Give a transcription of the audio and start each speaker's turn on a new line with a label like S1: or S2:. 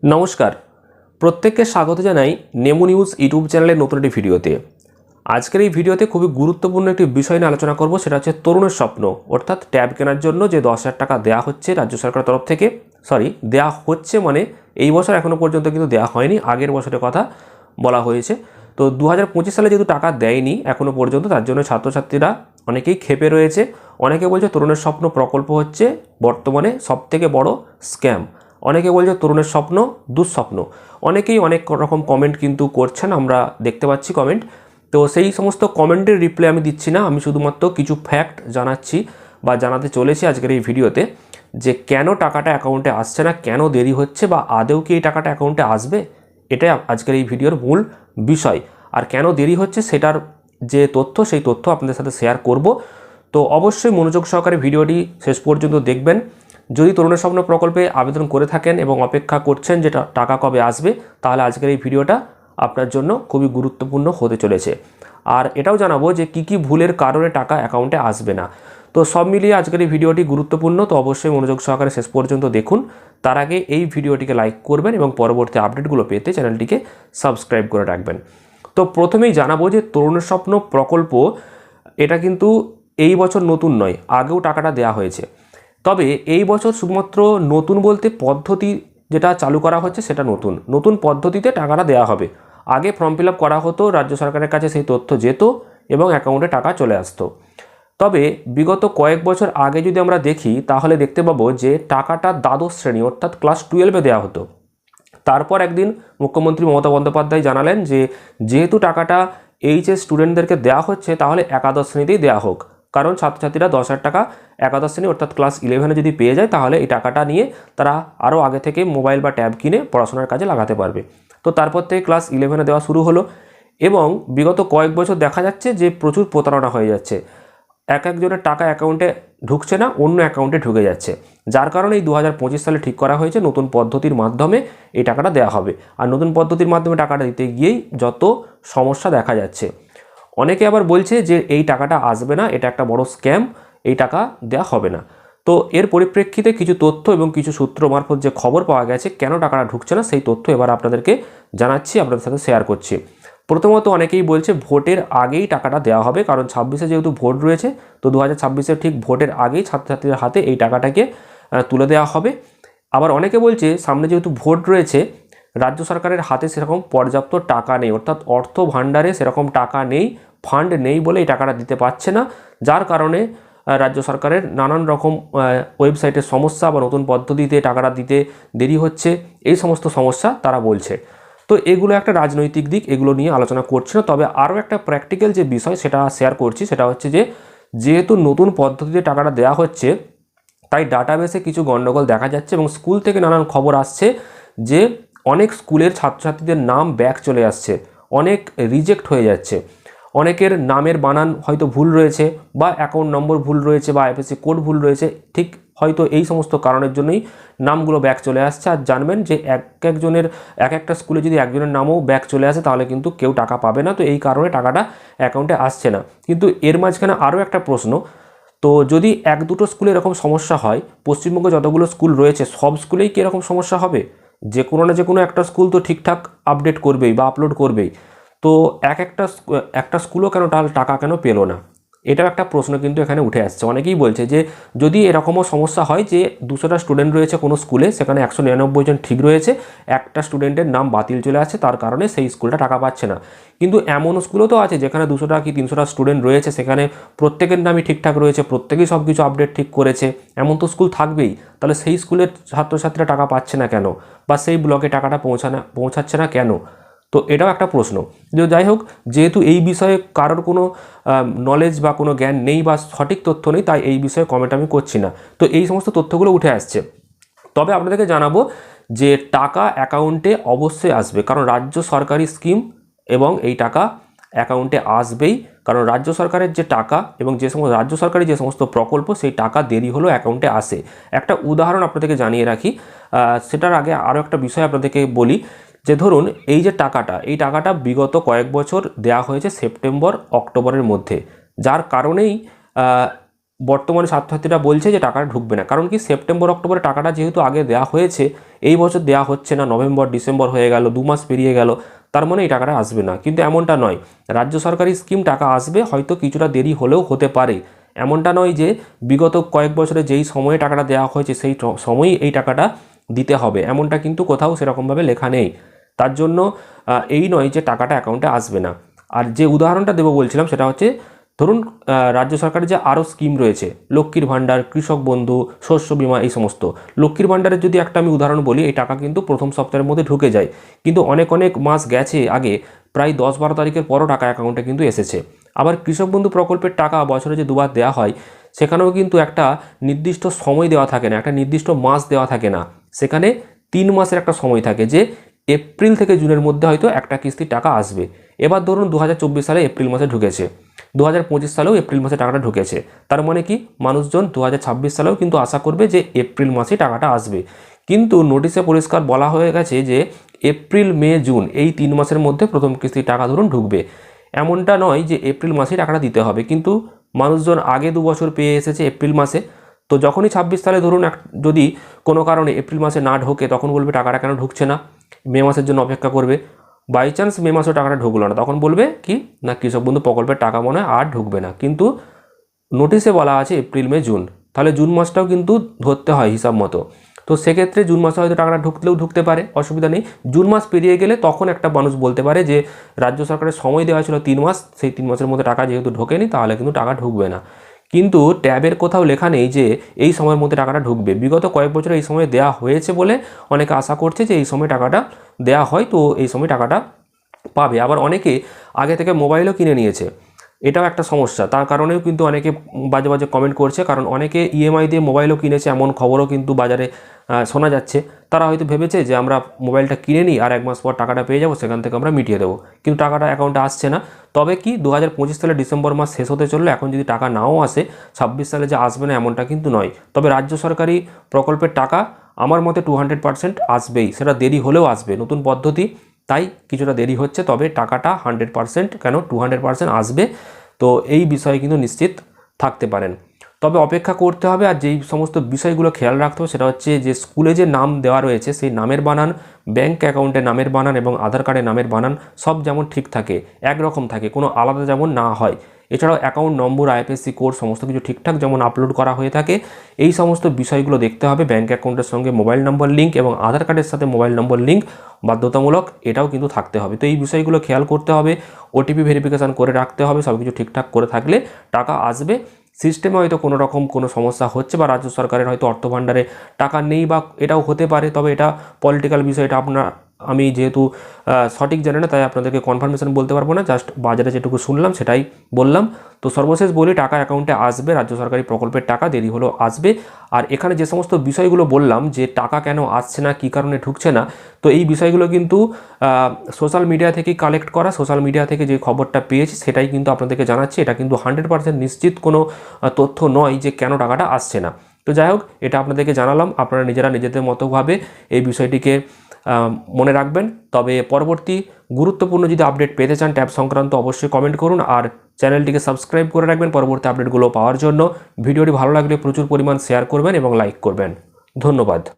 S1: নমস্কার, প্রত্যেককে স্বাগত জানাই নেমো নিউজ ইউটিউব চ্যানেলের নতুন একটি ভিডিওতে। আজকের এই ভিডিওতে খুবই গুরুত্বপূর্ণ একটি বিষয় নিয়ে আলোচনা করব, সেটা হচ্ছে তরুণের স্বপ্ন অর্থাৎ ট্যাব কেনার জন্য যে 10,000 টাকা দেওয়া হচ্ছে রাজ্য সরকারের তরফ থেকে। দেওয়া হচ্ছে মানে এই বছর এখনও পর্যন্ত কিন্তু দেওয়া হয়নি, আগের বছরের কথা বলা হয়েছে। তো 2025 সালে যেহেতু টাকা দেয়নি এখনও পর্যন্ত, তার জন্য ছাত্রছাত্রীরা অনেকেই ক্ষেপে রয়েছে। অনেকে বলছে তরুণের স্বপ্ন প্রকল্প হচ্ছে বর্তমানে সবথেকে বড় স্ক্যাম। অনেকে বলছে তরুণের স্বপ্ন দুঃস্বপ্ন। অনেকেই অনেক রকম কমেন্ট কিন্তু করছেন, আমরা দেখতে পাচ্ছি কমেন্ট। তো সেই সমস্ত কমেন্টের রিপ্লাই আমি দিচ্ছি না, আমি শুধুমাত্র কিছু ফ্যাক্ট জানাচ্ছি বা জানাতে চলেছি আজকের এই ভিডিওতে, যে কেন টাকাটা অ্যাকাউন্টে আসছে না, কেন দেরি হচ্ছে, বা আদৌ কি এই টাকাটা অ্যাকাউন্টে আসবে, এটাই আজকের এই ভিডিওর মূল বিষয়। আর কেন দেরি হচ্ছে সেটার যে তথ্য, সেই তথ্য আপনাদের সাথে শেয়ার করব। তো অবশ্যই মনোযোগ সহকারে ভিডিওটি শেষ পর্যন্ত দেখবেন। যদি তরুণের স্বপ্ন প্রকল্পে আবেদন করে থাকেন এবং অপেক্ষা করছেন যে টাকা কবে আসবে, তাহলে আজকের এই ভিডিওটা আপনার জন্য খুবই গুরুত্বপূর্ণ হতে চলেছে। আর এটাও জানাবো যে কী কী ভুলের কারণে টাকা অ্যাকাউন্টে আসবে না। তো সব মিলিয়ে আজকের এই ভিডিওটি গুরুত্বপূর্ণ, তো অবশ্যই মনোযোগ সহকারে শেষ পর্যন্ত দেখুন। তার আগে এই ভিডিওটিকে লাইক করবেন এবং পরবর্তী আপডেটগুলো পেতে চ্যানেলটিকে সাবস্ক্রাইব করে রাখবেন। তো প্রথমেই জানাবো যে তরুণের স্বপ্ন প্রকল্প এটা কিন্তু এই বছর নতুন নয়, আগেও টাকাটা দেওয়া হয়েছে। তবে এই বছর শুধুমাত্র নতুন বলতে পদ্ধতি যেটা চালু করা হচ্ছে সেটা নতুন পদ্ধতিতে টাকাটা দেওয়া হবে। আগে ফর্ম ফিল আপ করা হতো, রাজ্য সরকারের কাছে সেই তথ্য যেত এবং অ্যাকাউন্টে টাকা চলে আসতো। তবে বিগত কয়েক বছর আগে যদি আমরা দেখি তাহলে দেখতে পাবো যে টাকাটা দ্বাদশ শ্রেণী অর্থাৎ ক্লাস 12-এ দেওয়া হতো। তারপর একদিন মুখ্যমন্ত্রী মমতা বন্দ্যোপাধ্যায় জানালেন যে যেহেতু টাকাটা এইচএস স্টুডেন্টদেরকে দেওয়া হচ্ছে তাহলে একাদশ শ্রেণীতেই দেওয়া হোক, কারণ ছাত্রছাত্রীরা 10,000 টাকা একাদশ শ্রেণী অর্থাৎ ক্লাস 11-এ যদি পেয়ে যায় তাহলে এই টাকাটা নিয়ে তারা আরও আগে থেকে মোবাইল বা ট্যাব কিনে পড়াশোনার কাজে লাগাতে পারবে। তো তারপর থেকে ক্লাস 11-এ দেওয়া শুরু হলো এবং বিগত কয়েক বছর দেখা যাচ্ছে যে প্রচুর প্রতারণা হয়ে যাচ্ছে। একজনের টাকা অ্যাকাউন্টে ঢুকছে না, অন্য অ্যাকাউন্টে ঢুকে যাচ্ছে। যার কারণে এই 2025 সালে ঠিক করা হয়েছে নতুন পদ্ধতির মাধ্যমে এই টাকাটা দেওয়া হবে। আর নতুন পদ্ধতির মাধ্যমে টাকাটা দিতে গিয়েই যত সমস্যা দেখা যাচ্ছে। অনেকে আবার বলছে যে এই টাকাটা আসবে না, এটা একটা বড় স্ক্যাম, এই টাকা দেওয়া হবে না। তো এর পরিপ্রেক্ষিতে কিছু তথ্য এবং কিছু সূত্র মারফত যে খবর পাওয়া গেছে কেন টাকাটা ঢুকছে না, সেই তথ্য এবার আপনাদেরকে জানাচ্ছি, আপনাদের সাথে শেয়ার করছি। প্রথমত অনেকেই বলছে ভোটের আগেই টাকাটা দেওয়া হবে, কারণ 26-এ যেহেতু ভোট রয়েছে, তো 2026-এর ঠিক ভোটের আগেই ছাত্রছাত্রীদের হাতে এই টাকাটাকে তুলে দেওয়া হবে। আবার অনেকে বলছে সামনে যেহেতু ভোট রয়েছে, রাজ্য সরকারের হাতে সেরকম পর্যাপ্ত টাকা নেই, অর্থাৎ অর্থ ভাণ্ডারে সেরকম টাকা নেই, ফান্ড নেই বলে এই টাকাটা দিতে পারছে না। যার কারণে রাজ্য সরকারের নানান রকম ওয়েবসাইটের সমস্যা বা নতুন পদ্ধতিতে টাকাটা দিতে দেরি হচ্ছে, এই সমস্ত সমস্যা তারা বলছে। তো এগুলো একটা রাজনৈতিক দিক, এগুলো নিয়ে আলোচনা করছি না। তবে আরও একটা প্র্যাকটিক্যাল যে বিষয় সেটা শেয়ার করছি, সেটা হচ্ছে যে যেহেতু নতুন পদ্ধতিতে টাকাটা দেওয়া হচ্ছে তাই ডাটাবেসে কিছু গণ্ডগোল দেখা যাচ্ছে এবং স্কুল থেকে নানান খবর আসছে যে অনেক স্কুলের ছাত্রছাত্রীদের নাম ব্যাক চলে আসছে, অনেক রিজেক্ট হয়ে যাচ্ছে। অনেকের নামের বানান হয়তো ভুল রয়েছে বা অ্যাকাউন্ট নম্বর ভুল রয়েছে বা আইএফএসসি কোড ভুল রয়েছে, ঠিক হয়তো এই সমস্ত কারণের জন্যই নামগুলো ব্যাক চলে আসছে। আর জানবেন যে এক একটা স্কুলে যদি একজনের নামও ব্যাক চলে আসে তাহলে কিন্তু কেউ টাকা পাবে না। তো এই কারণে টাকাটা অ্যাকাউন্টে আসছে না। কিন্তু এর মাঝখানে আরও একটা প্রশ্ন, তো যদি এক দুটো স্কুলে এরকম সমস্যা হয়, পশ্চিমবঙ্গে যতগুলো স্কুল রয়েছে সব স্কুলেই কি এরকম সমস্যা হবে? যে কোনো না যে কোনো একটা স্কুল তো ঠিকঠাক আপডেট করবেই বা আপলোড করবেই। তো একটা স্কুলও কেন তাহলে টাকা কেন পেলো না? এটাও একটা প্রশ্ন কিন্তু এখানে উঠে আসছে। অনেকেই বলছে যে যদি এরকমও সমস্যা হয় যে 200টা স্টুডেন্ট রয়েছে কোনো স্কুলে, সেখানে 199 জন ঠিক রয়েছে, একটা স্টুডেন্টের নাম বাতিল চলে আসছে, তার কারণে সেই স্কুলটা টাকা পাচ্ছে না। কিন্তু এমন স্কুলও তো আছে যেখানে 200টা কি 300টা স্টুডেন্ট রয়েছে, সেখানে প্রত্যেকের নামই ঠিকঠাক রয়েছে, প্রত্যেকেই সব কিছু আপডেট ঠিক করেছে, এমন তো স্কুল থাকবেই। তাহলে সেই স্কুলের ছাত্রছাত্রীরা টাকা পাচ্ছে না কেন, বা সেই ব্লকে টাকাটা পৌঁছাচ্ছে না কেন? তো এটাও একটা প্রশ্ন। যে যাই হোক, যেহেতু এই বিষয়ে কারোর কোনো নলেজ বা কোনো জ্ঞান নেই বা সঠিক তথ্য নেই, তাই এই বিষয়ে কমেন্ট আমি করছি না। তো এই সমস্ত তথ্যগুলো উঠে আসছে। তবে আপনাদেরকে জানাবো যে টাকা অ্যাকাউন্টে অবশ্যই আসবে, কারণ রাজ্য সরকারি স্কিম এবং এই টাকা অ্যাকাউন্টে আসবেই। কারণ রাজ্য সরকারের যে টাকা এবং রাজ্য সরকারি যে সমস্ত প্রকল্প, সেই টাকা দেরি হলেও অ্যাকাউন্টে আসে। একটা উদাহরণ আপনাদেরকে জানিয়ে রাখি, সেটার আগে আরও একটা বিষয় আপনাদেরকে বলি, যে ধরুন এই টাকাটা বিগত কয়েক বছর দেওয়া হয়েছে সেপ্টেম্বর অক্টোবরের মধ্যে, যার কারণেই বর্তমানে ছাত্রছাত্রীরা বলছে যে টাকাটা ঢুকবে না, কারণ কি সেপ্টেম্বর অক্টোবরে টাকাটা যেহেতু আগে দেওয়া হয়েছে, এই বছর দেওয়া হচ্ছে না, নভেম্বর ডিসেম্বর হয়ে গেল, 2 মাস পেরিয়ে গেল, তার মানে এই টাকাটা আসবে না। কিন্তু এমনটা নয়, রাজ্য সরকারি স্কিম টাকা আসবে, হয়তো কিছুটা দেরি হলেও হতে পারে। এমনটা নয় যে বিগত কয়েক বছরে যেই সময়ে টাকাটা দেওয়া হয়েছে সেই সময়ই এই টাকাটা দিতে হবে, এমনটা কিন্তু কোথাও সেরকমভাবে লেখা নেই। তার জন্য এই নয় যে টাকাটা অ্যাকাউন্টে আসবে না। আর যে উদাহরণটা দেবো বলছিলাম সেটা হচ্ছে, ধরুন রাজ্য সরকারের যে আরও স্কিম রয়েছে, লক্ষ্মীর ভাণ্ডার, কৃষক বন্ধু, শস্য বীমা, এই সমস্ত। লক্ষ্মীর ভাণ্ডারের যদি একটা আমি উদাহরণ বলি, এই টাকা কিন্তু প্রথম সপ্তাহের মধ্যে ঢুকে যায়, কিন্তু অনেক অনেক মাস গেছে আগে, প্রায় 10-12 তারিখের পরও টাকা অ্যাকাউন্টে কিন্তু এসেছে। আবার কৃষক বন্ধু প্রকল্পের টাকা বছরে যে দুবার দেওয়া হয়, সেখানেও কিন্তু একটা নির্দিষ্ট সময় দেওয়া থাকে না, একটা নির্দিষ্ট মাস দেওয়া থাকে না, সেখানে 3 মাসের একটা সময় থাকে, যে এপ্রিল থেকে জুনের মধ্যে হয়তো একটা কিস্তির টাকা আসবে। এবার ধরুন 2024 সালে এপ্রিল মাসে ঢুকেছে, 2025 সালেও এপ্রিল মাসে টাকাটা ঢুকেছে, তার মানে কি মানুষজন 2026 সালেও কিন্তু আশা করবে যে এপ্রিল মাসে টাকাটা আসবে। কিন্তু নোটিশে পরিষ্কার বলা হয়ে গেছে যে এপ্রিল, মে, জুন এই 3 মাসের মধ্যে প্রথম কিস্তির টাকা ধরুন ঢুকবে। এমনটা নয় যে এপ্রিল মাসেই টাকাটা দিতে হবে, কিন্তু মানুষজন আগে 2 বছর পেয়ে এসেছে এপ্রিল মাসে, তো যখনই 26 সালে ধরুন যদি কোনো কারণে এপ্রিল মাসে না ঢোকে, তখন বলবে টাকাটা কেন ঢুকছে না, মে মাসের জন্য অপেক্ষা করবে। বাই চান্স মে মাসেও টাকাটা ঢুকলো না, তখন বলবে কি না কৃষক বন্ধু প্রকল্পের টাকা মনে হয় আর ঢুকবে না। কিন্তু নোটিশে বলা আছে এপ্রিল, মে, জুন, তাহলে জুন মাসটাও কিন্তু ধরতে হয় হিসাব মতো। তো সেক্ষেত্রে জুন মাসে হয়তো টাকাটা ঢুকলেও ঢুকতে পারে, অসুবিধা নেই। জুন মাস পেরিয়ে গেলে তখন একটা মানুষ বলতে পারে যে রাজ্য সরকারের সময় দেওয়া ছিল 3 মাস, সেই 3 মাসের মধ্যে টাকা যেহেতু ঢোকেনি, তাহলে কিন্তু টাকা ঢুকবে না। কিন্তু ট্যাবের কোথাও লেখা নেই যে এই সময়ের মধ্যে টাকাটা ঢুকবে। বিগত কয়েক বছরে এই সময় দেওয়া হয়েছে বলে অনেকে আশা করছে যে এই সময় টাকাটা দেওয়া হয়, তো এই সময় টাকাটা পাবে। আবার অনেকে আগে থেকে মোবাইলও কিনে নিয়েছে, এটাও একটা সমস্যা, তার কারণেও কিন্তু অনেকে বাজে বাজে কমেন্ট করছে, কারণ অনেকে ইএমআই দিয়ে মোবাইলও কিনেছে, এমন খবরও কিন্তু বাজারে শোনা যাচ্ছে। তারা হয়তো ভেবেছে যে আমরা মোবাইলটা কিনে নিই আর 1 মাস পর টাকাটা পেয়ে যাবো, সেখান থেকে আমরা মিটিয়ে দেবো, কিন্তু টাকাটা অ্যাকাউন্টে আসছে না। তবে কি 2025 সালে ডিসেম্বর মাস শেষ হতে চললো, এখন যদি টাকা নাও আসে, 26 সালে যে আসবে না এমনটা কিন্তু নয়। তবে রাজ্য সরকারি প্রকল্পের টাকা আমার মতে 200% আসবেই, সেটা দেরি হলেও আসবে, নতুন পদ্ধতি তাই কিছুটা দেরি হচ্ছে, তবে টাকাটা 100% কেন 200% আসবে। তো এই বিষয়ে কিন্তু নিশ্চিত থাকতে পারেন। তবে অপেক্ষা করতে হবে, আর যেই সমস্ত বিষয়গুলো খেয়াল রাখতে হবে সেটা হচ্ছে যে স্কুলে যে নাম দেওয়া রয়েছে সেই নামের বানান, ব্যাঙ্ক অ্যাকাউন্টের নামের বানান এবং আধার কার্ডের নামের বানান সব যেমন ঠিক থাকে, একরকম থাকে, কোনো আলাদা যেমন না হয়। এছাড়াও অ্যাকাউন্ট নম্বর, আইএফএসসি কোড সমস্ত কিছু ঠিকঠাক যেমন আপলোড করা হয়ে থাকে, এই সমস্ত বিষয়গুলো দেখতে হবে। ব্যাঙ্ক অ্যাকাউন্টের সঙ্গে মোবাইল নম্বর লিঙ্ক এবং আধার কার্ডের সাথে মোবাইল নম্বর লিঙ্ক বাধ্যতামূলক, এটাও কিন্তু থাকতে হবে। তো এই বিষয়গুলো খেয়াল করতে হবে, ওটিপি ভেরিফিকেশান করে রাখতে হবে, সব কিছু ঠিকঠাক করে থাকলে টাকা আসবে। সিস্টেমে হয়তো কোনো রকম কোনো সমস্যা হচ্ছে, বা রাজ্য সরকারের হয়তো অর্থ ভাণ্ডারে টাকা নেই, বা এটাও হতে পারে, তবে এটা পলিটিক্যাল বিষয়, এটা আমি যেহেতু সঠিক জানি না, তাই আপনাদেরকে কনফার্মেশন বলতে পারবো না, জাস্ট বাজারে যেটুকু শুনলাম সেটাই বললাম। তো সর্বশেষ বলি, টাকা অ্যাকাউন্টে আসবে, রাজ্য সরকারি প্রকল্পের টাকা দেরি হলেও আসবে। আর এখানে যে সমস্ত বিষয়গুলো বললাম যে টাকা কেন আসছে না, কী কারণে ঢুকছে না, তো এই বিষয়গুলো কিন্তু সোশ্যাল মিডিয়া থেকেই কালেক্ট করা, সোশ্যাল মিডিয়া থেকে যে খবরটা পেয়েছি সেটাই কিন্তু আপনাদেরকে জানাচ্ছি। এটা কিন্তু 100% নিশ্চিত কোনো তথ্য নয় যে কেন টাকাটা আসছে না। তো যাই হোক, এটা আপনাদেরকে জানালাম, আপনারা নিজেরা নিজেদের মতোভাবে এই বিষয়টিকে মনে রাখবেন। তবে পরবর্তী গুরুত্বপূর্ণ যদি আপডেট পেতে চান ট্যাব সংক্রান্ত, অবশ্যই কমেন্ট করুন, আর চ্যানেলটিকে সাবস্ক্রাইব করে রাখবেন পরবর্তী আপডেটগুলো পাওয়ার জন্য। ভিডিওটি ভালো লাগলে প্রচুর পরিমাণ শেয়ার করবেন এবং লাইক করবেন। ধন্যবাদ।